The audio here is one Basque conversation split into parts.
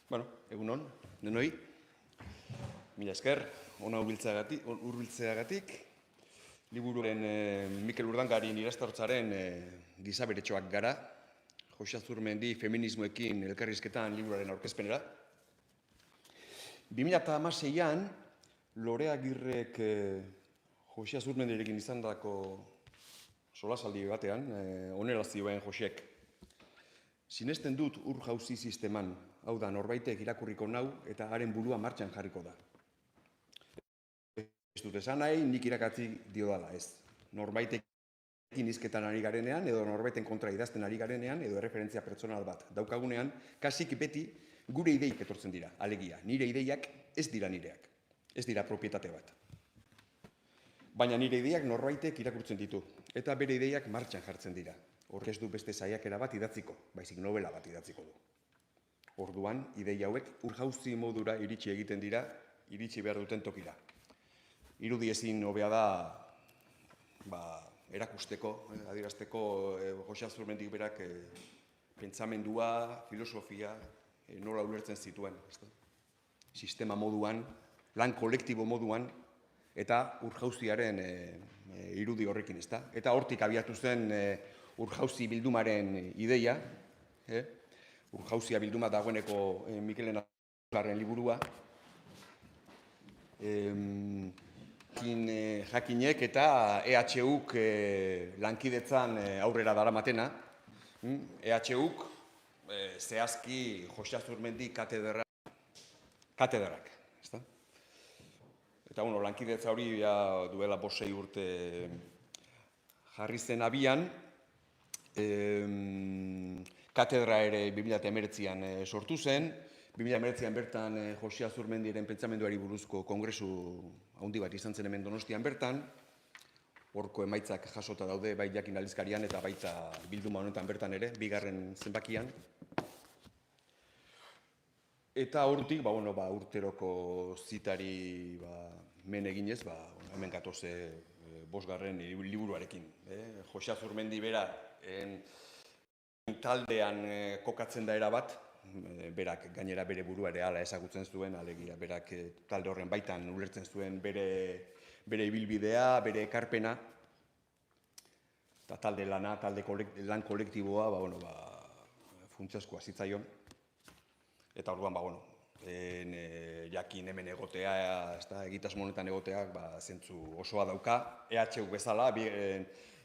Bueno, egunon, denoi. Mila esker, ona hurbiltzeagatik. Liburuaren Mikel Urdangarin irastortzaren gizaberetxoak gara. Joxe Azurmendi feminismoekin elkarrizketan liburuaren aurkezpenera. 2016an, Lore Agirrek Joxe Azurmendirekin izandako solasaldi batean, honela zioen Joxek. Sinesten dut ur-jauzi sisteman, hau da, norbaitek irakurriko nau eta haren burua martxan jarriko da. Ez dut esan nahi, nik irakatzi diodala ez. Norbaitekin hizketan ari garenean, edo norbaiten kontra idazten ari garenean, edo erreferentzia pertsonal bat daukagunean, kasik beti gure ideik etortzen dira, alegia. Nire ideiak ez dira nireak, ez dira propietate bat. Baina nire ideiak norbaitek irakurtzen ditu, eta bere ideiak martxan jartzen dira. Horrek ez du beste saiakera bat idatziko, baizik novela bat idatziko du. Orduan, ideia hauek ur-jauzi modura iritsi egiten dira, iritsi behar duten tokira. Irudi ezin hobea da, erakusteko, adierazteko Joxe Azurmendik berak pentsamendua, filosofia, nola ulertzen zituen. Sistema moduan, lan kolektibo moduan, eta ur-jauziaren irudi horrekin, ezta? Eta hortik abiatu zen ur-jauzi bildumaren ideia, ur-jauzia bilduma dagoeneko Mikelen Azurmendiren liburua, jakinek eta EHUk lankidetzan aurrera daramatena. EHUk zehazki Joxe Azurmendi katedrak. Eta lankidetza hori duela 5-6 urte jarri zen abian, katedra ere 2019an sortu zen, 2019an bertan Joxe Azurmendiren pentsamenduari buruzko kongresu handi bat izan zen hemen Donostian bertan, horko emaitzak jasota daude bai Jakin aldizkarian eta baita bilduma honetan bertan ere, 2. zenbakian. Eta hortik, urteroko zitari men eginez, hemen gatoze 5. liburuarekin. Joxe Azurmendi bera taldean kokatzen da erabat, berak gainera bere burua ere hala ezagutzen zuen, alegia berak talde horren baitan ulertzen zuen bere ibilbidea, bere ekarpena, eta talde lana, lan kolektiboa, funtsezkoa zitzaion. Eta orduan, Jakin hemen egotea, egitasmo honetan egoteak, zentzu osoa dauka, EHU bezala,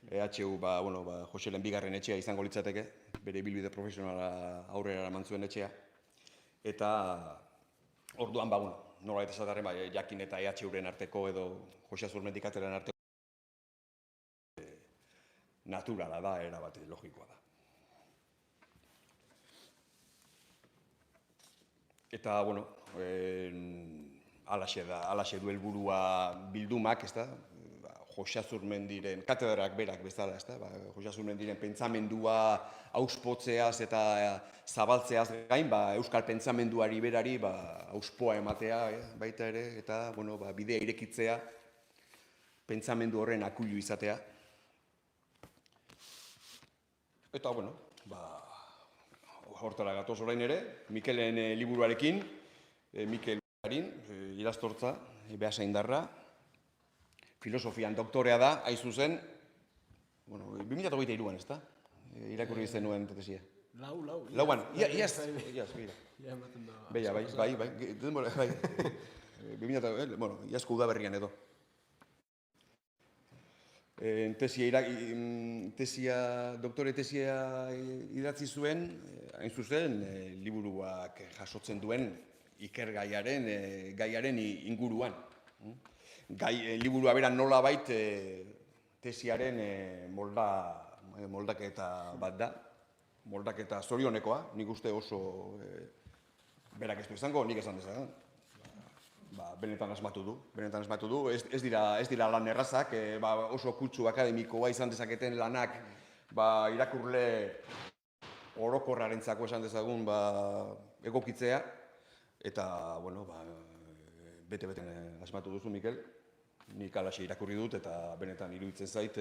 EHU Joxeren 2. etxea izango litzateke, bere ibilbide profesionala aurrera eraman zuen etxea. Eta orduan, nolabait esatearren, Jakin eta EHUren arteko edo Joxe Azurmendi katedraren arteko naturala da, erabat logikoa da. Eta, alaxe du helburua bildumak, Joxe Azurmendiren, katedrak berak bezala, Joxe Azurmendiren pentsamendua auspotzeaz eta zabaltzeaz gain, euskal pentsamenduari berari auspoa ematea baita ere, eta bidea irekitzea, pentsamendu horren akuilu izatea. Eta, hortara gatoz orain ere, Mikelen liburuarekin, Mikel Urdangarin, irastortza, Beasaindarra, filosofian doktorea da, hain zuzen, 2023an, ezta? Irakurri zenuen tesia. Lauan, iaz, beia, bai, iazko udaberrian edo. Doktore tesia idatzi zuen, hain zuzen, liburuak jasotzen duen ikergaiaren inguruan. Liburua beran nolabait tesiaren moldaketa bat da, moldaketa zorionekoa, nik uste oso berak ez du izango, nik esan dezagun. Benetan asmatu du, ez dira lan errazak, oso kutsu akademikoa izan dezaketen lanak irakurle orokorrarentzako esan dezagun egokitzea, eta, bete-beten asmatu duzu, Mikel, nik alaxe irakurri dut, eta benetan iruditzen zait,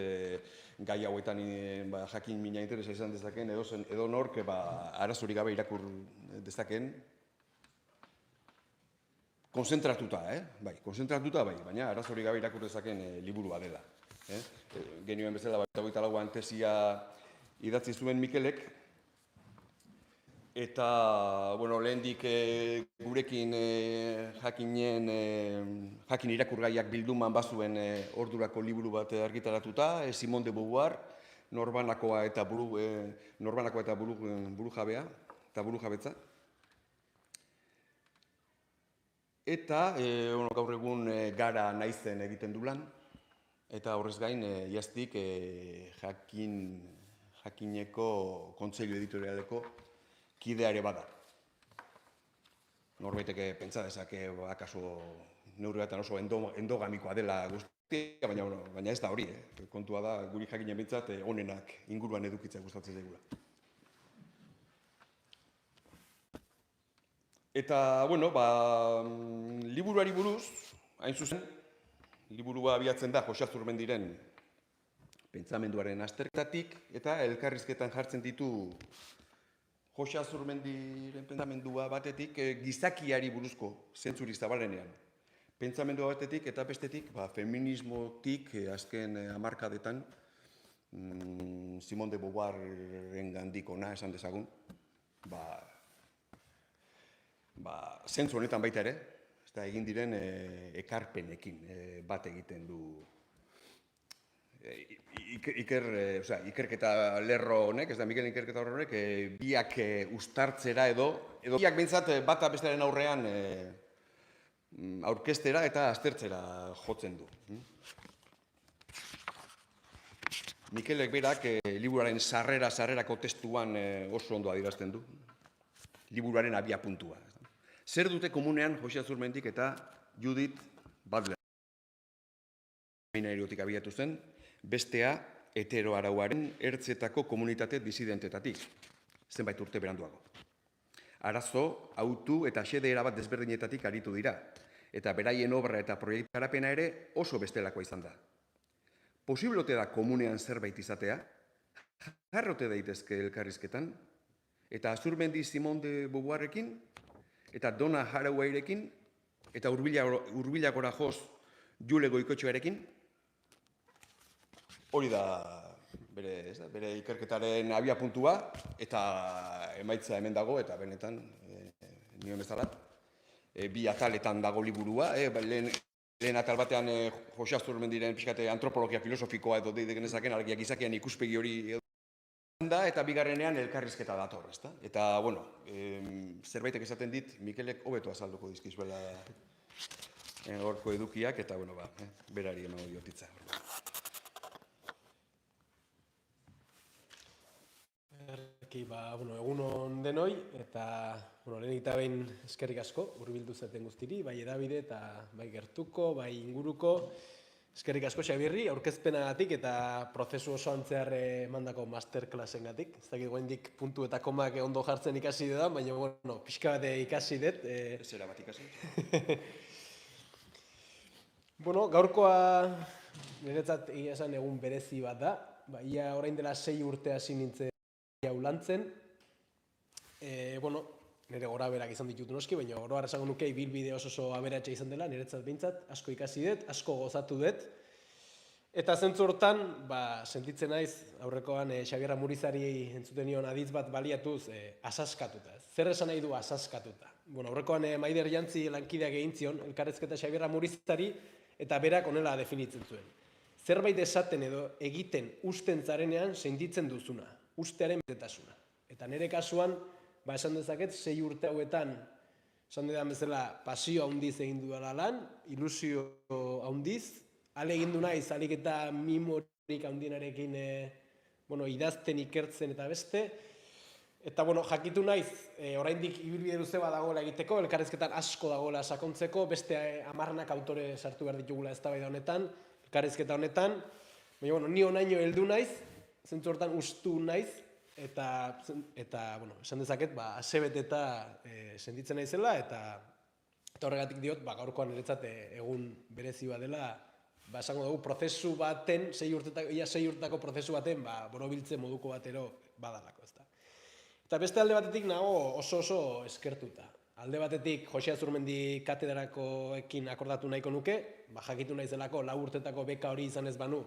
gai hauetan jakin mina interesa izan dezaken, edo nork arazorik gabe irakur dezaken, konzentratuta, bai, konzentratuta bai, baina arazorik gabe irakur dezaken liburua dela. Genioen bezala, 24 tesia idatzi zuen Mikelek, eta, bueno, lehendik gurekin jakin irakurgaiak bilduman bazuen ordurako liburu bat argitaratuta, Simone de Beauvoir, norbanakoa eta burujabea, eta burujabetza. Eta, gaur egun gara naizen egiten du lan, eta horrez gain, iaztik jakineko kontseilu editorialeko kidea ere bada. Norbaitek pentsa dezake, akaso neurri batean oso endogamikoa dela guztia, baina ez da hori, kontua da guri jakinen bintzat onenak inguruan edukitzea gustatzen zaigula. Eta, bueno, liburuari buruz, hain zuzen, liburua abiatzen da Joxe Azurmendiren pentsamenduaren azterketatik, eta elkarrizketan jartzen ditu Joxe Azurmendiren pentsamendua batetik gizakiari buruzko zentzuri zabalenean. Pentsamendua batetik eta bestetik feminismotik azken hamarkadetan Simone de Beauvoirren gandik ona esan dezagun, zentzu honetan baita ere, eta egin diren ekarpenekin bat egiten du ikerketa lerro honek, ez da Mikelen ikerketa horrek, biak uztartzera edo biak behintzat bata bestearen aurrean aurkeztera eta aztertzera jotzen du. Mikelek berak liburuaren sarrerako testuan oso ondo adierazten du, liburuaren abiapuntua. Zer dute komunean Joxe Azurmendik eta Judith Butler? Seminariotik abiatu zen, bestea heteroarauaren ertzetako komunitate disidentetatik, zenbait urte beranduago. Arazo, autu eta xede erabat desberdinetatik aritu dira, eta beraien obra eta proiektu garapena ere oso bestelakoa izan da. Posiblote da komunean zerbait izatea, jarrote daitezke elkarrizketan, eta Azurmendi Simone de Beauvoirrekin, eta Donna Harawayrekin, eta hurbilakora joz Jule Goikotxearekin. Hori da bere ikerketaren abiapuntua, eta emaitza hemen dago, eta benetan, nion bezala, bi ataletan dago liburua, lehen atal batean Joxe Azurmendiren pixkate antropologia filosofikoa edo denezaken, argiak gizakian ikuspegi hori da, eta bigarrenean elkarrizketa dator, ezta? Eta, bueno, zerbaitek esaten dit, Mikelek hobeto azalduko dizkizuela horko edukiak, eta, bueno, berari emango diotitza. Egunon denoi, eta lehenik eta behin eskerrik asko, hurbildu zaten guztiri, bai edabide eta bai gertuko, bai inguruko. Eskerrik asko Xabierri, aurkezpenagatik eta prozesu oso antzear emandako masterclassengatik. Ez dakit goendik puntu eta komak ondo jartzen ikasi dudan, baina, pixka bat ikasi dut. Zera bat ikasi? Gaurkoa niretzat egia esan egun berezi bat da. Ia orain dela 6 urte hasi nintzen hau lantzen. Nire gora berak izan ditut noski, baina oroar esango nuke ibilbide oso aberatsa izan dela, niretzat behintzat, asko ikasi dut, asko gozatu dut. Eta zentzu hortan, sentitzen naiz, aurrekoan Xabier Amurizari entzuten nion aditz bat baliatuz, asaskatuta. Zer esan nahi du asaskatuta? Aurrekoan Maider Jantzi lankideak egin zion, elkarrezketa Xabier Amurizari, eta berak honela definitzen zuen. Zerbait esaten edo egiten usten zarenean sentitzen duzuna, ustearen betetasuna. Eta nire kasuan, esan dezaket, 6 urte hauetan, esan dedan bezala, pasio handiz egin dudala lan, ilusio handiz, ale egin du naiz, alik eta mimorik handienarekin idazten, ikertzen eta beste. Eta, jakitu naiz, oraindik ibilbide luze bat dagoela egiteko, elkarrizketan asko dagoela sakontzeko, beste 10 autore sartu behar ditugula eztabaida honetan, elkarrizketa honetan, baina, ni honaino heldu naiz, zentzu hortan ustu naiz, eta esan dezaket, asebet eta sentitzen naizela, eta horregatik diot, gaurkoan niretzat egun berezi bat dela, esango dugu, prozesu baten, 6 urtetako prozesu baten, borobiltze moduko batero badalako, ezta. Eta beste alde batetik nago oso eskertuta. alde batetik Jose Azurmendi katedarakoekin akordatu nahiko nuke, jakitu naizelako 4 urtetako beka hori izan ez banu,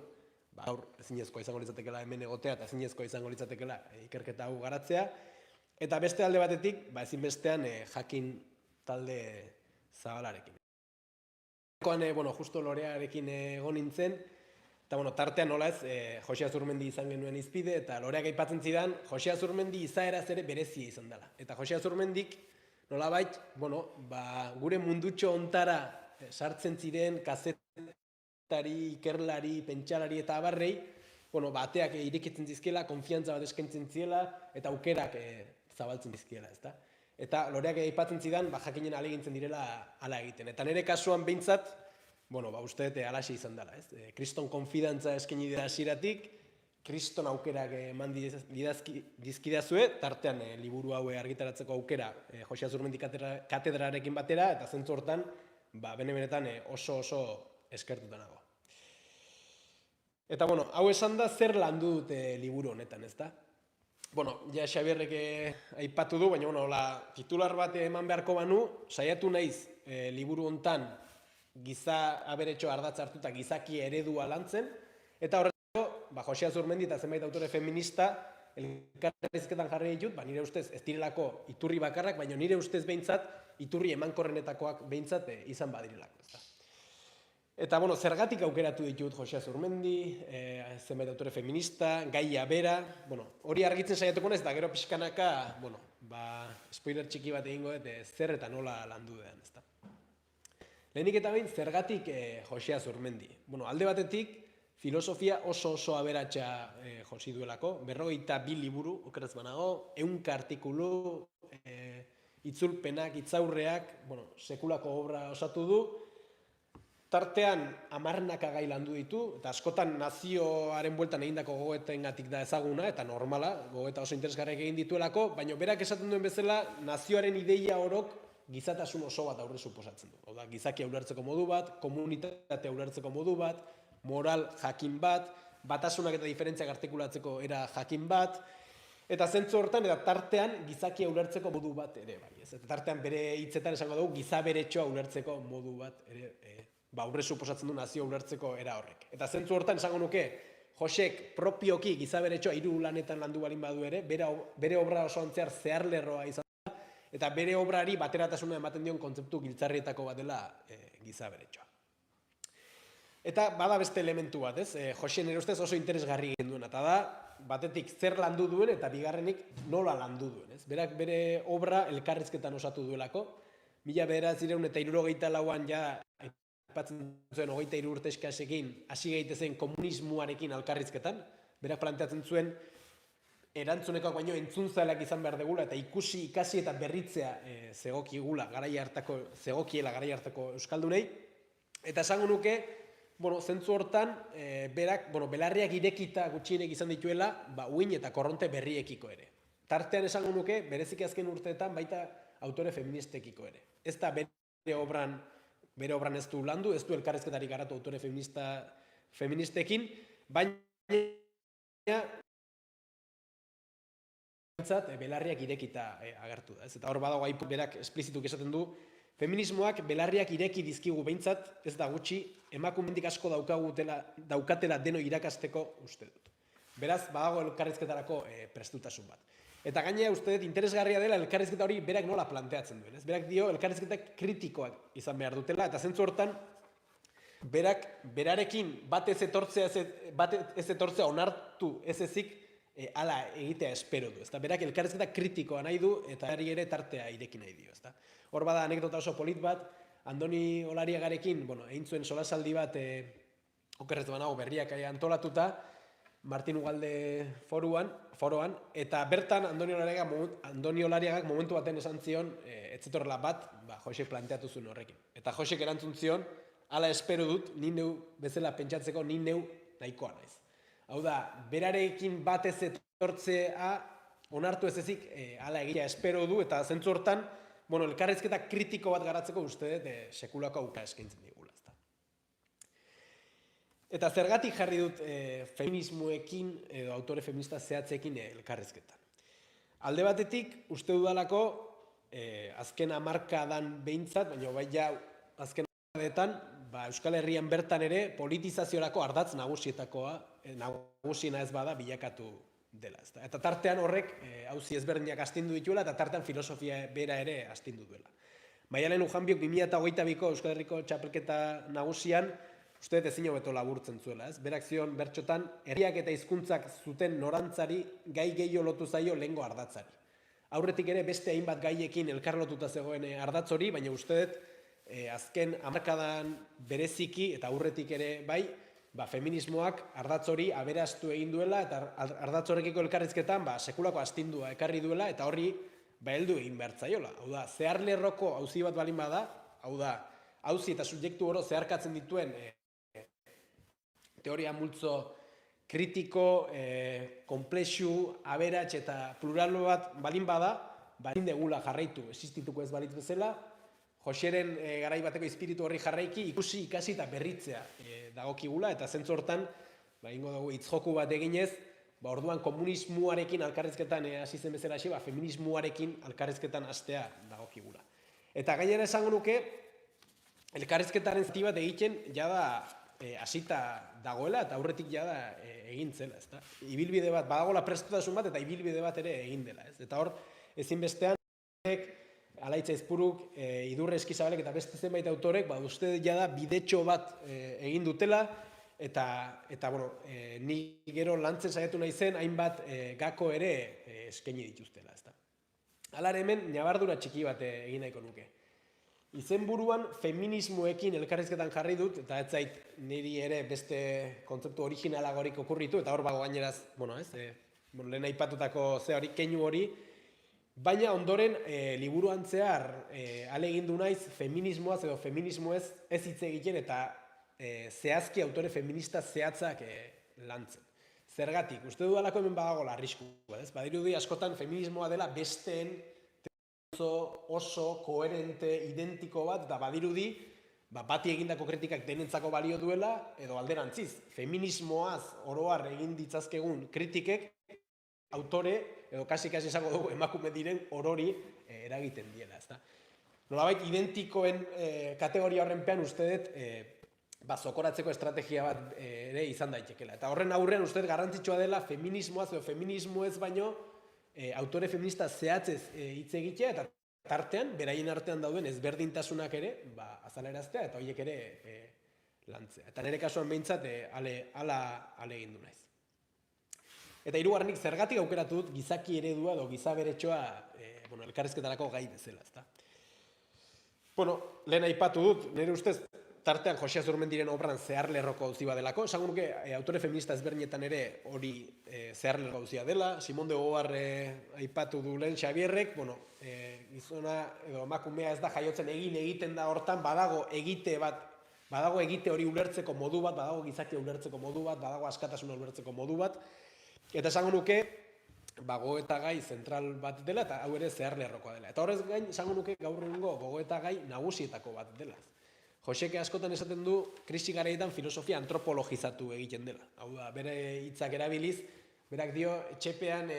gaur ezinezkoa izango litzatekeela hemen egotea eta ezinezkoa izango litzatekeela ikerketa hau garatzea, eta beste alde batetik, ezinbestean jakin talde zabalarekin. Justo Lorearekin egon nintzen, eta tartean nola ez, Jose Azurmendi izan genuen izpide, eta Loreak aipatzen zidan, Jose Azurmendi izaeraz ere berezia izan dela. Eta Jose Azurmendik, nolabait, gure mundutxo ontara sartzen ziren kazetari, ikerlari, pentsalari eta abarrei, bateak irekitzen dizkiela, konfiantza bat eskaintzen ziela, eta aukerak zabaltzen dizkiela, ezta? Eta Loreak aipatzen zidan, jakinen alegintzen direla hala egiten. Eta nire kasuan behintzat, uste dut alaxe izan dela, ez? Kriston konfidantza eskaini dira hasieratik, Kriston aukerak eman dizkidazue, tartean liburu hau argitaratzeko aukera Jose Azurmendi katedrarekin batera, eta zentzu hortan, benetan oso eskertuta nago. Eta, hau esan da zer landu dute liburu honetan, ezta? Ja Xabierrek aipatu du, baina titular bat eman beharko banu, saiatu naiz liburu hontan giza aberetxo ardatz hartuta gizaki eredua lantzen, eta horretako, Jose Azurmendi eta zenbait autore feminista elkarrizketan jarri ditut, nire ustez ez direlako iturri bakarrak, baina nire ustez behintzat, iturri emankorrenetakoak behintzat izan badirelako. Eta, zergatik aukeratu ditut Jose Azurmendi, zenbait autore feminista, gaia bera, hori argitzen saiatuko naiz, eta gero pixkanaka, spoiler txiki bat egingo dut, zer eta nola landu den, ezta. Lehenik eta behin, zergatik Jose Azurmendi. Alde batetik, filosofia oso aberatsa josi duelako, 42 liburu, okerrez banago, 100 artikulu, itzulpenak, itzaurreak, sekulako obra osatu du, tartean 10 gai landu ditu, eta askotan nazioaren bueltan egindako gogoetengatik da ezaguna, eta normala, gogoeta oso interesgarriak egin dituelako, baina berak esaten duen bezala, nazioaren ideia orok gizatasun oso bat aurre suposatzen du. Oda, gizakia ulertzeko modu bat, komunitatea ulertzeko modu bat, moral jakin bat, batasunak eta diferentziak artikulatzeko era jakin bat, eta zentzu hortan, eta tartean gizakia ulertzeko modu bat ere bai. Eta tartean bere hitzetan esango dugu, gizaberetxoa ulertzeko modu bat ere aurre suposatzen du nazio ulertzeko era horrek. Eta zentzu hortan esango nuke, Josek propioki gizaberetxoa 3 lanetan landu balin badu ere, bere obra osoan zeharlerroa izan da, eta bere obrari bateratasuna ematen dion kontzeptu giltzarrietako bat dela gizaberetxoa. Eta bada beste elementu bat, ez? Jose nire ustez oso interesgarri egin duena, eta da, batetik zer landu duen eta bigarrenik nola landu duen, ez? Berak bere obra elkarrizketan osatu duelako, 1964an ja aipatzen zuen 23 urte eskasekin hasi gaitezen komunismoarekin elkarrizketan, berak planteatzen zuen erantzunekoak baino entzuntzaileak izan behar degula eta ikusi, ikasi eta berritzea zegokiela garai hartako euskaldunei, eta esango nuke, zentzu hortan, berak, belarriak irekita gutxienek izan dituela, uin eta korronte berriekiko ere. Tartean esango nuke, berezik azken urteetan, baita autore feministekiko ere. Ez da bere obran ez du landu, ez du elkarrezketarik garatu autore feministekin, baina belarriak irekita agertu da. Eta hor badago aipu berak esplizituk esaten du, feminismoak belarriak ireki dizkigu behintzat, ez da gutxi, emakumendik asko daukatela deno irakasteko uste dut. Beraz, badago elkarrizketarako prestutasun bat. Eta gainera uste dut interesgarria dela elkarrizketa hori berak nola planteatzen duen. Berak dio elkarrizketak kritikoak izan behar dutela, eta zentzu hortan, berak berarekin bat ez etortzea onartu ez ezik hala egitea espero du. Berak elkarrizketa kritikoa nahi du, eta ari ere tartea ireki nahi dio. Hor bada anekdota oso polit bat, Andoni Olariagarekin, egin zuen solasaldi bat, okerretu banago berriak antolatuta, Martin Ugalde foroan, eta bertan Andoni Olariagak momentu baten esan zion, ez zetorrela bat, Josek planteatu zuen horrekin. Eta Josek erantzun zion, hala espero dut, ni neu bezala pentsatzeko, ni neu nahikoa naiz. Hau da, berarekin bat ez etortzea, onartu ez ezik, hala egia espero du, eta zentzu hortan, elkarrizketa kritiko bat garatzeko uste dut sekulako auka eskaintzen digula. Eta zergatik jarri dut feminismoekin edo autore feminista zehatzekin elkarrizketan. Alde batetik, uste dudalako azken hamarkadan behintzat, baina bai ja azken hamarkadetan, Euskal Herrian bertan ere politizaziorako ardatz nagusiena ez bada bilakatu dela. Eta tartean horrek auzi ezberdinak astindu dituela eta tartean filosofia bera ere astindu duela. Maialen Ujanbiok 2022ko Euskal Herriko txapelketa nagusian uste dut ezin hobeto laburtzen zuela, ez? Berak zion bertxotan, herriak eta hizkuntzak zuten norantzari gai gehiago lotu zaio lehengo ardatzari. Aurretik ere beste hainbat gaiekin elkarlotuta zegoen ardatz hori, baina uste dut azken hamarkadan bereziki eta aurretik ere bai, feminismoak ardatz hori aberastu egin duela eta ardatz horrekiko elkarrizketan sekulako astindua ekarri duela eta horri heldu egin behar zaiola. Hau da, zeharlerroko auzi bat balin bada, hau da, auzi eta subjektu oro zeharkatzen dituen teoria multzo kritiko, konplexu, aberats eta plural bat balin bada, balin degula jarraitu, existituko ez balitz bezala, Joseren garai bateko espiritu horri jarraiki ikusi, ikasi eta berritzea dagokigula, eta zentzu hortan, ingo dugu hitzjoku bat eginez, orduan komunismoarekin alkarrizketan hasi zen bezala hasi, feminismoarekin alkarrizketan hastea dagokigula. Eta gainera esango nuke, elkarrizketaren zati bat egiten jada hasita dagoela eta aurretik jada egin zela, ezta? Ibilbide bat, badagoela prestutasun bat eta ibilbide bat ere egin dela, ez? Eta hor, ezinbestean, Alaitza Izpuruk, Idurre Eskizabalek eta beste zenbait autorek, uste jada bidetxo bat egin dutela, eta ni gero lantzen saiatu nahi zen, hainbat gako ere eskaini dituztela, ezta? Hala ere hemen, ñabardura txiki bat egin nahiko nuke. Izenburuan feminismoekin elkarrizketan jarri dut, eta ez zait niri ere beste kontzeptu originalagorik okurritu, eta hor bago gaineraz, lehen aipatutako ze hori, keinu hori, baina ondoren liburuan zehar ale egin du naiz feminismoaz edo feminismoez ez hitz egiten eta zehazki autore feminista zehatzak lantzen. Zergatik, uste dudalako hemen badagoela arrisku, badirudi askotan feminismoa dela besteen oso koherente, identiko bat, eta badirudi bati egindako kritikak denentzako balio duela, edo alderantziz, feminismoaz oroar egin ditzazkegun kritikek autore, edo kasi-kasi esango dugu emakume diren orori eragiten diela, ezta? Nolabait, identikoen kategoria horrenpean uste dut zokoratzeko estrategia bat ere izan daitekela. Eta horren aurrean uste dut garrantzitsua dela feminismoaz edo feminismoez baino autore feminista zehatzez hitz egitea eta tartean, beraien artean dauden ezberdintasunak ere azaleraztea eta horiek ere lantzea. Eta nire kasuan behintzat ale egin du naiz. Eta hirugarrenik zergatik aukeratu dut gizaki eredua edo gizaberetxoa elkarrizketarako gai bezala, ezta? Lehen aipatu dut, nire ustez tartean Jose Azurmendiren obran zeharlerroko auzi badelako, esango nuke autore feminista ezberdinetan ere hori zeharlerroko auzia dela, Simón de Beauvoir aipatu du lehen Xabierrek, gizona edo emakumea ez da jaiotzen egiten da hortan, badago egite bat, badago egite hori ulertzeko modu bat, badago gizakia ulertzeko modu bat, badago askatasuna ulertzeko modu bat, eta esango nuke, gogoeta gai zentral bat dela eta hau ere zeharlerrokoa dela. Eta horrez gain, esango nuke gaur egungo gogoeta gai nagusietako bat dela. Joseke askotan esaten du, krisi garaietan filosofia antropologizatu egiten dela. Hau da, bere hitzak erabiliz, berak dio, etxepean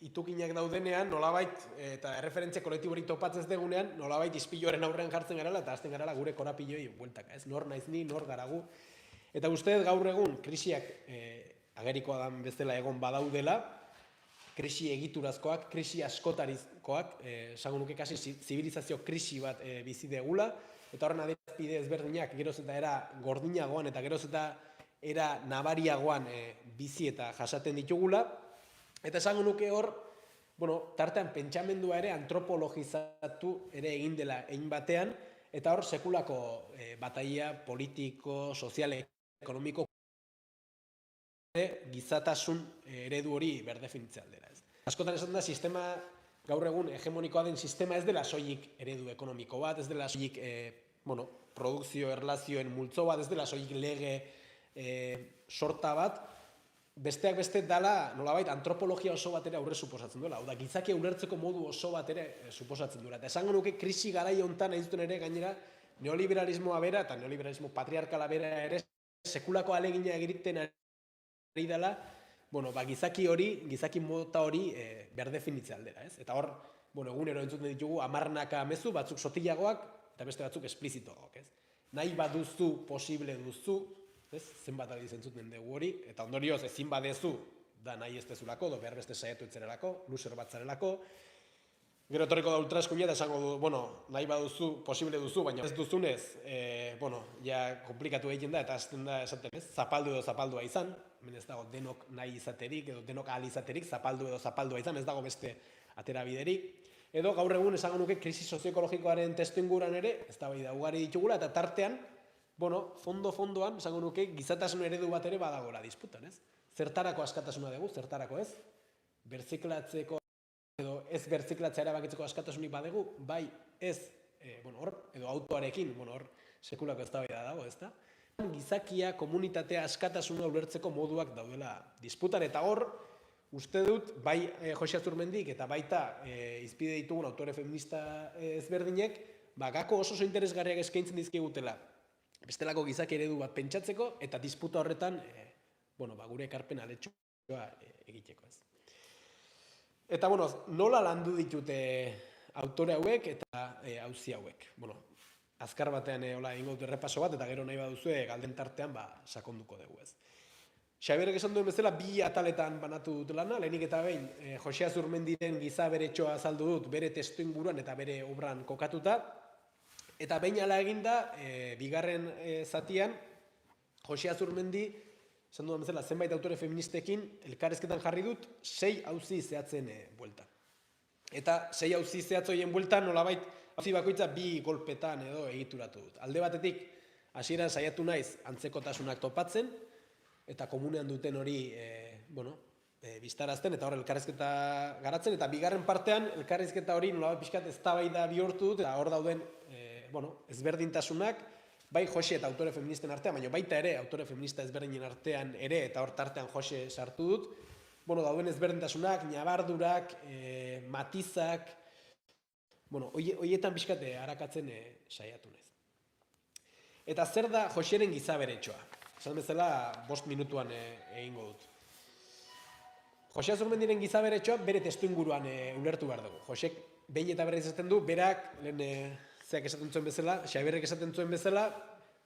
itukinak daudenean, nolabait, eta erreferentzia kolektiborik topatzez degunean, nolabait izpiloaren aurrean jartzen garala, eta hasten garala gure korapiloi bueltaka, ez? Nor naiz ni, nor garagu. Eta uste gaur egun, krisiak agerikoa dan bezala egon badaudela, krisi egiturazkoak, krisi askotarizkoak, esango nuke kasi zibilizazio krisi bat bizi degula, eta horren adierazpide ezberdinak geroz eta era gordinagoan eta geroz eta era nabariagoan bizi eta jasaten ditugula, eta esango nuke hor, tartean pentsamendua ere antropologizatu ere egin dela egin batean, eta hor sekulako bataia politiko, sozial, ekonomiko, gizatasun eredu hori berdefinitzea aldera. Askotan esaten da, sistema gaur egun hegemonikoa den sistema ez dela soilik eredu ekonomiko bat, ez dela soilik produkzio erlazioen multzo bat, ez dela soilik lege sorta bat, besteak beste dela nolabait antropologia oso bat ere aurre suposatzen duela, hau da, gizakia ulertzeko modu oso bat ere suposatzen duela. Eta esango nuke krisi garai hontan egiten ere gainera neoliberalismoa bera eta neoliberalismo patriarkala bera ere sekulako alegina egiten ari dela, gizaki mota hori berdefinitzea aldera, ez? Eta hor, egunero entzuten ditugu hamarnaka mezu, batzuk sotilagoak eta beste batzuk esplizitoagoak, ez? Nahi baduzu, posible duzu, ez? Zenbat aldiz entzuten dugu hori, eta ondorioz ezin badezu, da nahi ez dezulako, do behar beste saiatu etzerelako, luzer bat zarelako. Gero etorriko da ultraeskuina eta esango du, nahi baduzu, posible duzu, baina ez duzunez, ja komplikatu egiten da, eta azten da esaten, ez? Zapaldu edo zapaldua izan, hemen ez dago denok nahi izaterik, edo denok ahal izaterik, zapaldu edo zapaldua izan, ez dago beste atera biderik. Edo gaur egun esango nuke krisi sozioekologikoaren testu inguruan ere, ez da ugari ditugula, eta tartean, fondo-fondoan, esango nuke, gizatasun eredu bat ere badagoela disputan, ez? Zertarako askatasuna dugu, zertarako ez? Berziklatzeko edo ez berziklatzea erabakitzeko askatasunik badegu, bai ez, edo autoarekin, hor sekulako eztabaida dago, ezta? Gizakia, komunitatea, askatasuna ulertzeko moduak daudela disputan, eta hor, uste dut, bai Jose Azurmendik eta baita izpide ditugun autore feminista ezberdinek, gako oso interesgarriak eskaintzen dizkigutela. Bestelako gizaki eredu bat pentsatzeko, eta disputa horretan, gure ekarpen aletxoa egiteko, ez. Eta, nola landu ditute autore hauek eta auzi hauek? Azkar batean egingo dut errepaso bat, eta gero nahi baduzue galden tartean sakonduko dugu, ez. Xabierrek esan duen bezala, bi ataletan banatu dut lana, lehenik eta behin, Jose Azurmendiren giza beretxoa azaldu dut bere testu inguruan eta bere obran kokatuta, eta behin ala eginda, bigarren zatian, Jose Azurmendi, esan dudan bezala, zenbait autore feministekin, elkarrezketan jarri dut, 6 auzi zehatzen bueltan. Eta 6 auzi zehatz horien bueltan, nolabait, auzi bakoitza 2 golpetan edo egituratu dut. Alde batetik, hasieran saiatu naiz antzekotasunak topatzen, eta komunean duten hori, biztarazten, eta hor elkarrezketa garatzen, eta bigarren partean, elkarrezketa hori nolabait pixkat eztabaida bihurtu dut, eta hor dauden, ezberdintasunak, bai Jose eta autore feministen artean, baina baita ere, autore feminista ezberdinen artean ere, eta hor tartean Jose sartu dut, dauden ezberdintasunak, nabardurak, matizak, horietan pixkate harakatzen saiatu naiz. Eta zer da Joseren gizaberetxoa? Esan bezala, 5 minutuan egingo dut. Jose Azurmendiren gizaberetxoa bere testu inguruan ulertu behar dugu. Josek behin eta berriz esaten du, berak, lehen zeak esaten zuen bezala, Xabierrek esaten zuen bezala,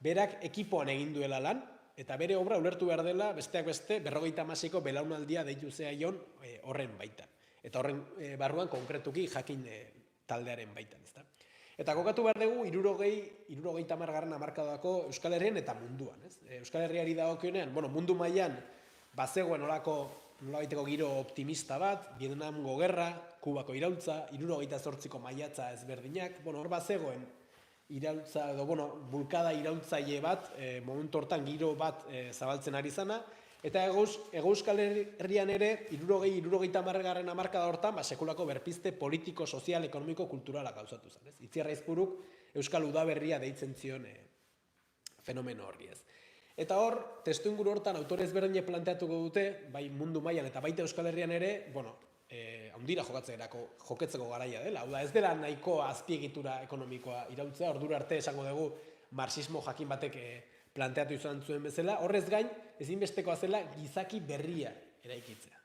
berak ekipoan egin duela lan, eta bere obra ulertu behar dela, besteak beste, 56ko belaunaldia deitu zaion horren baitan. Eta horren barruan konkretuki jakin taldearen baitan, ezta. Eta kokatu behar dugu, 60 hamarkadako Euskal Herrian eta munduan, ez? Euskal Herriari dagokionean, mundu mailan bazegoen nolabaiteko giro optimista bat, Vietnamgo gerra, Kubako iraultza, 68ko maiatza ezberdinak, hor bazegoen iraultza, edo, bulkada iraultzaile bat, momentu hortan giro bat zabaltzen ari zana, eta Euskal Herrian ere, 60 hamarkada hortan, sekulako berpizte politiko, sozial, ekonomiko, kulturala gauzatu zen, ez? Itziar Aizpuruk Euskal Udaberria deitzen zion fenomeno horri, ez. Eta hor, testu inguru hortan autore ezberdinek planteatuko dute, bai mundu mailan eta baita Euskal Herrian ere, handira joketzeko garaia dela. Hau da, ez dela nahiko azpiegitura ekonomikoa iraultzea, ordura arte esango dugu marxismo jakin batek planteatu izan zuen bezala, horrez gain, ezinbestekoa zela gizaki berria eraikitzea.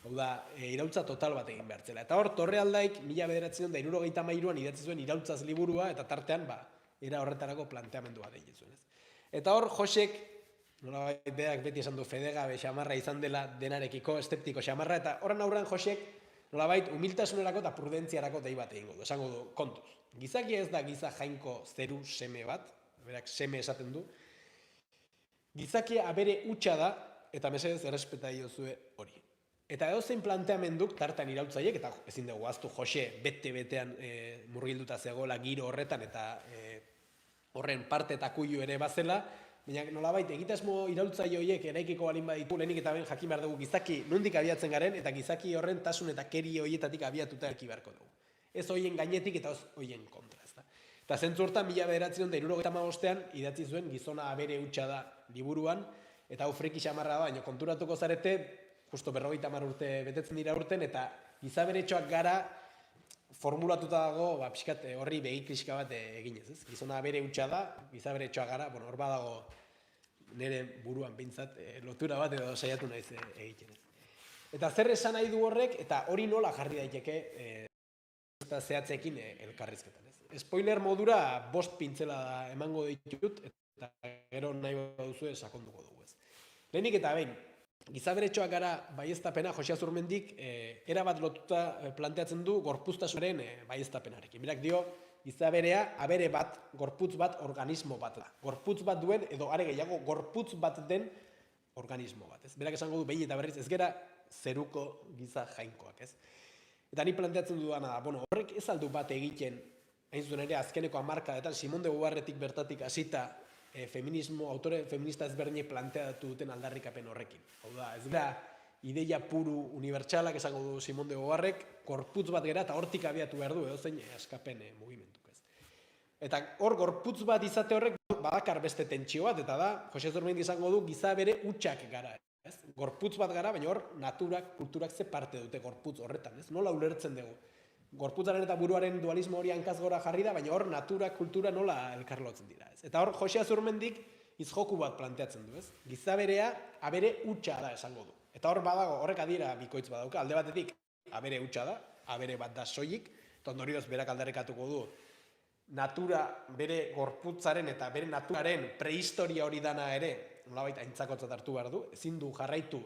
Hau da, iraultza total bat egin behar zela. Eta hor, Torrealdaik 1973an idatzi zuen iraultzaz liburua, eta tartean, era horretarako planteamendua egin zuen. Eta hor, Josek, nolabait berak beti esan du fedegabe xamarra izan dela denarekiko, eszeptiko xamarra, eta horren aurrean Josek, nolabait humiltasunerako eta prudentziarako dei bat egingo du, esango du, kontuz. Gizakia ez da giza jainko zeru seme bat, berak seme esaten du, gizakia abere hutsa da, eta mesedez errespeta diozue hori. Eta edozein planteamenduk tartan iraultzaiek, eta ezin dugu ahaztu Jose bete-betean murgilduta zegoela giro horretan, eta horren parte eta kuilu ere bazela, baina nolabait egitasmo iraultzaile horiek eraikiko balin baditu, lehenik eta behin jakin behar dugu gizaki nondik abiatzen garen, eta gizaki horren tasun eta keri horietatik abiatuta eraiki beharko dugu. Ez horien gainetik eta ez horien kontra, ezta. Eta zentzu hortan 1975an idatzi zuen Gizona abere hutsa da liburuan, eta hau friki xamarra da, baina konturatuko zarete, justo 50 urte betetzen dira urten, eta gizaberetxoak gara formulatuta dago, pixkat horri begikriska bat eginez, ez? Gizona bere hutsa da, gizaberetxoa gara, hor badago nire buruan behintzat lotura bat edo saiatu naiz egiten. Eta zer esan nahi du horrek, eta hori nola jarri daiteke eta zehatzekin elkarrizketan. Spoiler modura 5 pintzela emango ditut, eta gero nahi baduzu sakonduko dugu. Lehenik eta behin, gizaberetxoak gara baieztapena Jose Azurmendik erabat lotuta planteatzen du gorpuztasunaren baieztapenarekin. Berak dio, gizaberea abere bat, gorputz bat, organismo bat da. Gorputz bat duen, edo are gehiago, gorputz bat den organismo bat. Berak esango du behin eta berriz, ez gera zeruko giza jainkoak. Eta ni planteatzen dudana da, horrek ez aldu bat egiten, hain zuen ere azkeneko hamarkadetan, Simone de Beauvoirretik bertatik hasita, autore feminista ezberdinek planteatu duten aldarrikapen horrekin. Hau da, ez da ideia puru unibertsalak esango du Simone de Beauvoirrek, gorputz bat gera eta hortik abiatu behar du edozein askapen mugimendu. Eta hor gorputz bat izate horrek badakar beste tentsio bat, eta da, Jose Azurmendi izango du giza bere hutsak gara. Gorputz bat gara, baina hor naturak, kulturak ze parte dute gorputz horretan. Nola ulertzen dugu. Gorputzaren eta buruaren dualismo hori hankaz gora jarri da, baina hor natura, kultura nola elkarlotzen dira. Eta hor Jose Azurmendik izjoku bat planteatzen du. Gizaberea abere hutsa da esango du. Eta hor badago, horrek adiera bikoitz badauka, alde batetik abere hutsa da, abere bat da soilik, eta ondorioz berak aldarrikatuko du natura bere gorputzaren eta bere naturaren prehistoria hori dana ere, nolabait aintzakotzat hartu behar du, ezin du jarraitu,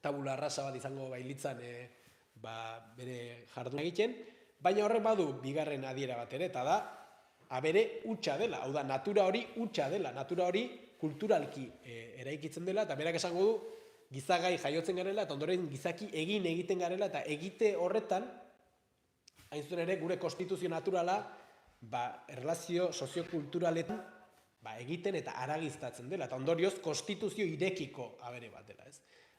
tabula rasa bat izango bailitzan bere jardun egiten, baina horrek badu bigarren adiera bat ere, eta da, abere hutsa dela, hau da, natura hori hutsa dela, natura hori kulturalki eraikitzen dela, eta berak esango du, gizagai jaiotzen garela, eta ondoren gizaki egiten garela, eta egite horretan, hain zuen ere, gure konstituzio naturala, erlazio soziokulturaletan egiten eta aragiztatzen dela, eta ondorioz konstituzio irekiko abere bat dela, ez?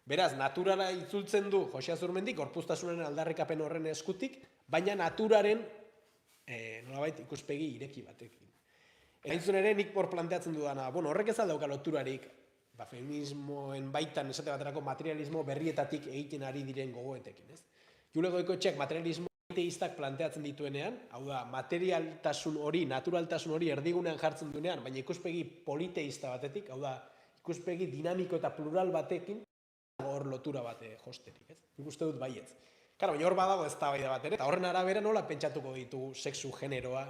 Beraz, naturala itzultzen du Jose Azurmendik, gorpuztasunaren aldarrikapen horren eskutik, baina naturaren nolabait ikuspegi ireki batekin. Hain zuen ere, nik hor planteatzen dudana, horrek ez aldauka loturarik, feminismoen baitan esate baterako materialismo berrietatik egiten ari diren gogoetekin, ez? Jule Goikoetxeak materialismo teistak planteatzen dituenean, hau da, materialtasun hori, naturaltasun hori erdigunean jartzen duenean, baina ikuspegi politeista batetik, hau da, ikuspegi dinamiko eta plural batekin, hor lotura bate josterik, ez? Nik uste dut baietz. Karo, baina hor badago eztabaida bat ere, eta horren arabera nola pentsatuko ditugu sexu generoa,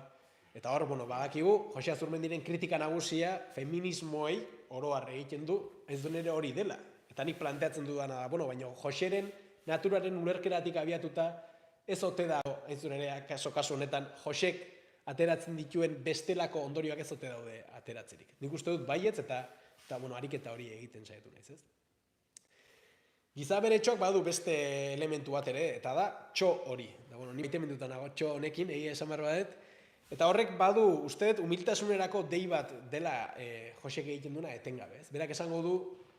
eta hor, badakigu, Jose Azurmendiren kritika nagusia feminismoei oro har egiten du, ez duen ere hori dela. Eta nik planteatzen dudana da, baina Joseren naturaren ulerkeratik abiatuta, ez ote dago, hain zuen ere, kasu honetan, Josek ateratzen dituen bestelako ondorioak ez ote daude ateratzerik. Nik uste dut baietz eta ariketa hori egiten saiatu naiz, ez? Gizaberetxoak badu beste elementu bat ere, eta da txo hori. Ni baite mendutan nago txo honekin, egia esan behar badet. Eta horrek badu, uste dut, humiltasunerako dei bat dela Josek egiten duna etengabe, ez? Berak esango du,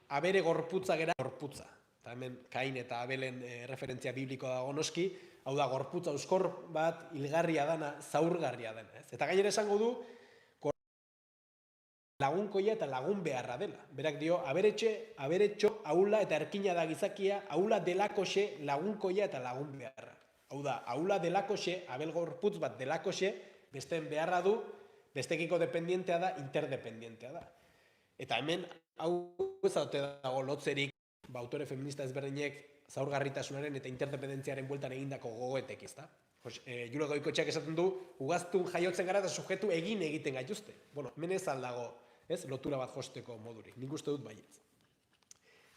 abere gorputza gera gorputza. Eta hemen Kain eta Abelen referentzia biblikoa dago noski, hau da, gorputza euskor bat hilgarria dana, zaurgarria dena, ez? Eta gainera esango du, lagunkoia eta lagun beharra dela. Berak dio, aberetxo, aula eta erkina da gizakia, aula delakoxe, lagunkoia eta lagun beharra. Hau da, aula delakoxe, abel gorputz bat delakoxe, besteen beharra du, bestekiko dependientea da, interdependientea da. Eta hemen, hau ez dago lotzerik, autore feminista ezberdinek zaurgarritasunaren eta interdependentziaren bueltan egindako gogoetek, ezta? Jule Goikoetxeak esaten du, ugaztun jaiotzen gara eta sujetu egiten gaituzte. Hemen ez aldago, lotura bat josteko modurik, nik uste dut baietz.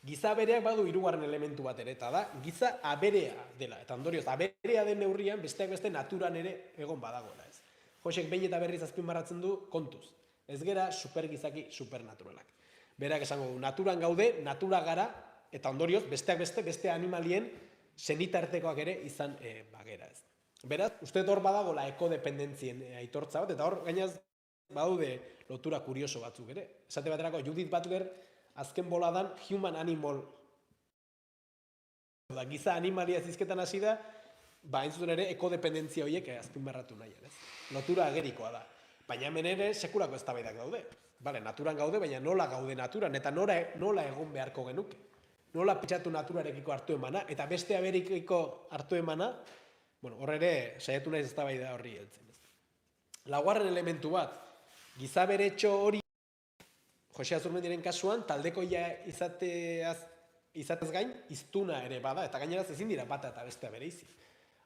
Giza abereak badu hirugarren elementu bat ere, eta da, giza aberea dela. Eta ondorioz, aberea den neurrian, besteak beste naturan ere egon badagoela, ez? Josek behin eta berriz azpimarratzen du kontuz. Ez gera supergizaki supernaturalak. Berak esango du, naturan gaude, natura gara, eta ondorioz, besteak beste animalien senitartekoak ere izan bagera, ez? Beraz, uste hor badagola ekodependentzien aitortza bat, eta hor gainaz badaude lotura kurioso batzuk ere. Esate baterako, Judith Butler azken boladan human animal, giza animalia zizketan hasi da, hain zuten ere ekodependentzia horiek azpimarratu nahi, ez? Lotura agerikoa da. Baina hemen ere sekulako eztabaidak daude. Naturan gaude, baina nola gaude naturan, eta nola egon beharko genuke. Nola pentsatu naturarekiko hartu emana, eta beste aberikiko hartu emana, hor ere saiatu naiz eztabaida horri heltzen. Laugarren elementu bat, gizaberetxo hori, Jose Azurmendiren kasuan, taldekoia izatez gain, hiztuna ere bada, eta gaineraz ezin dira bata eta bestea bereizi.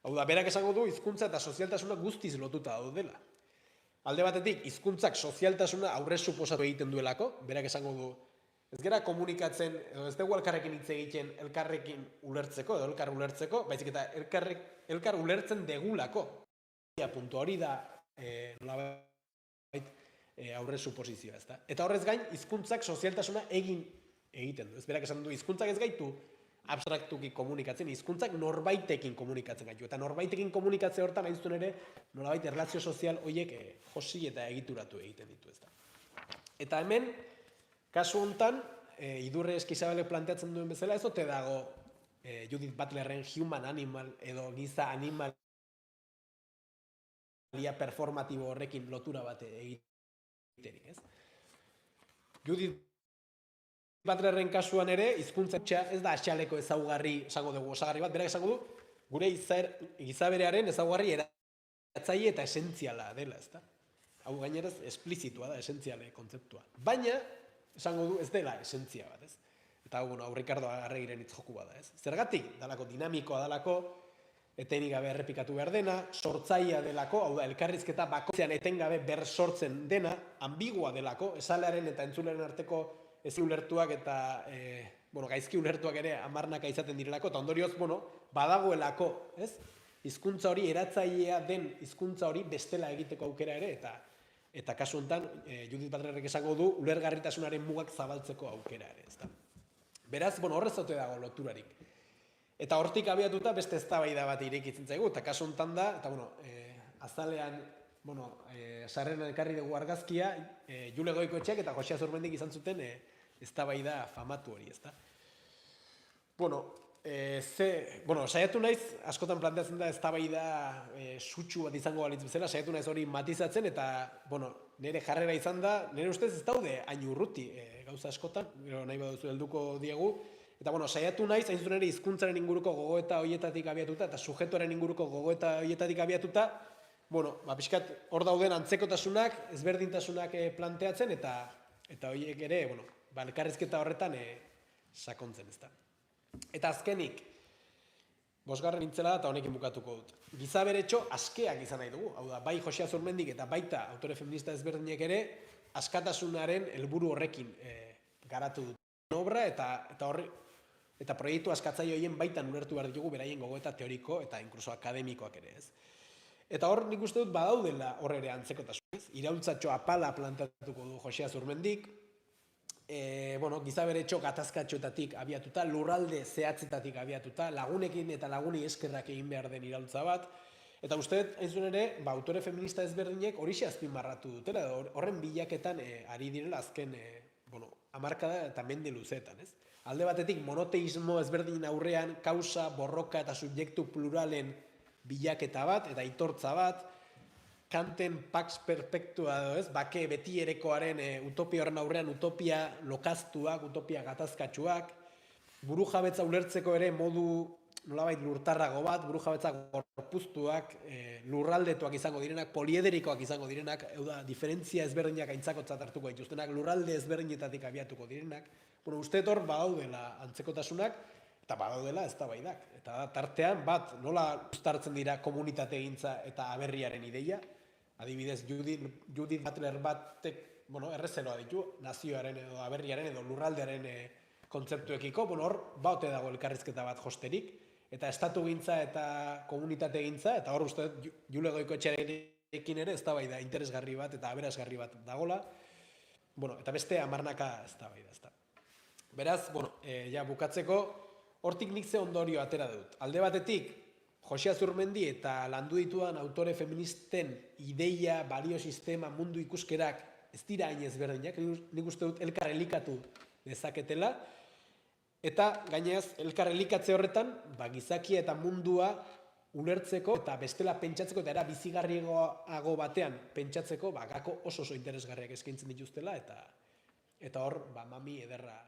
Hau da, berak esango du hizkuntza eta sozialtasuna guztiz lotuta daudela. Alde batetik, hizkuntzak sozialtasuna aurre suposatu egiten duelako, berak esango du, ez gera komunikatzen, edo ez dugu elkarrekin hitz egiten elkarrekin ulertzeko, edo elkar ulertzeko, baizik eta elkar ulertzen degulako. Puntu hori da, nolabait, aurre suposizioa, ezta? Eta horrez gain, hizkuntzak sozialtasuna egiten du. Ez berak esan du, hizkuntzak ez gaitu abstraktuki komunikatzen, hizkuntzak norbaitekin komunikatzen gaitu. Eta norbaitekin komunikatze hortan hain zuen ere, nolabait erlazio sozial horiek josi eta egituratu egiten ditu, ezta? Eta hemen, kasu honetan, Idurre Eskizabelek planteatzen duen bezala, ez ote dago Judith Butlerren human animal edo giza animalia performatibo horrekin lotura bat egiterik, ez? Judith Butlerren kasuan ere, hizkuntza ez da axaleko ezaugarri, esango dugu osagarri bat, berak esango du, gure gizaberearen ezaugarri eratzaile eta esentziala dela, ezta? Hau gaineraz, esplizitua da, esentziale kontzeptua. Baina, esango du, ez dela esentzia bat, ez? Eta hau Ricardo Arregiren hitz joku bada, ez? Zergatik, dalako dinamikoa dalako, etenik gabe errepikatu behar dena, sortzaia delako, hau da, elkarrizketa bakoitzean etengabe bersortzen dena, ambigua delako, esalearen eta entzuleren arteko ezin ulertuak eta gaizki ulertuak ere hamarnaka izaten direlako, eta ondorioz, badagoelako, ez? Hizkuntza hori eratzailea den hizkuntza hori bestela egiteko aukera ere, eta kasu honetan, Judith Butlerrek esango du, ulergarritasunaren mugak zabaltzeko aukera ere, ezta? Beraz, horrez ote dago loturarik. Eta hortik abiatuta beste eztabaida bat irekitzen zaigu, eta kasu honetan da, eta azalean, sarreran ekarri dugu argazkia, Jule Goikoetxeak eta Jose Azurmendik izan zuten eztabaida famatu hori, ezta? Saiatu naiz, askotan planteatzen da eztabaida sutsu bat izango balitz bezala, saiatu naiz hori matizatzen, eta, nire jarrera izan da, nire ustez ez daude hain urruti gauza askotan, nahi baduzu helduko diegu, eta, saiatu naiz, hain zuen ere hizkuntzaren inguruko gogoeta horietatik abiatuta, eta sujetuaren inguruko gogoeta horietatik abiatuta, pixkat hor dauden antzekotasunak, ezberdintasunak planteatzen, eta horiek ere, elkarrizketa horretan sakontzen, ezta. Eta azkenik, bosgarren nintzela da eta honekin bukatuko dut. Gizaberetxo askeak izan nahi dugu, hau da, bai Jose Azurmendik eta baita autore feminista ezberdinek ere, askatasunaren helburu horrekin garatu duten obra, eta proiektu askatzaile horien baitan ulertu behar ditugu beraien gogoeta teoriko eta inkluso akademikoak ere, ez? Eta hor nik uste dut badaudela hor ere antzekotasun, iraultzatxo apala plantatuko du Jose Azurmendik, gizaberetxo gatazkatxoetatik abiatuta, lurralde zehatzetatik abiatuta, lagunekin eta laguni eskerrak egin behar den iraultza bat, eta uste dut, hain zuen ere, autore feminista ezberdinek horixe azpimarratu dutela, horren bilaketan ari direla azken hamarkada eta mende luzeetan, ez? Alde batetik, monoteismo ezberdin aurrean, kausa, borroka eta subjektu pluralen bilaketa bat, eta aitortza bat, Kanten pax perfectua edo ez, bake beti erekoaren utopia horren aurrean utopia lokaztuak, utopia gatazkatsuak, burujabetza ulertzeko ere modu nolabait lurtarrago bat, burujabetza gorpuztuak, lurraldetuak izango direnak, poliederikoak izango direnak, diferentzia ezberdinak aintzakotzat hartuko dituztenak, lurralde ezberdinetatik abiatuko direnak. Uste hor badaudela antzekotasunak, eta badaudela eztabaidak. Eta tartean bat nola uztartzen dira komunitate egintza eta aberriaren ideia. Adibidez, Judith Butler batek, errezeloa ditu, nazioaren edo aberriaren edo lurraldearen kontzeptuekiko, hor baute dago elkarrizketa bat josterik, eta estatu gintza eta komunitate gintza, eta hor uste Jule Goikoetxearekin ere eztabaida interesgarri bat eta aberasgarri bat dagola, eta beste hamarnaka eztabaida, ezta. Beraz, bukatzeko, hortik nik ze ondorio atera dut. Alde batetik, Jose Azurmendi eta landu ditudan autore feministen ideia, balio sistema, mundu ikuskerak ez dira hain ezberdinak, nik uste dut elkar elikatu dezaketela, eta gainez elkar elikatze horretan, gizakia eta mundua ulertzeko eta bestela pentsatzeko eta era bizigarriago batean pentsatzeko gako oso interesgarriak eskaintzen dituztela, eta hor mami ederra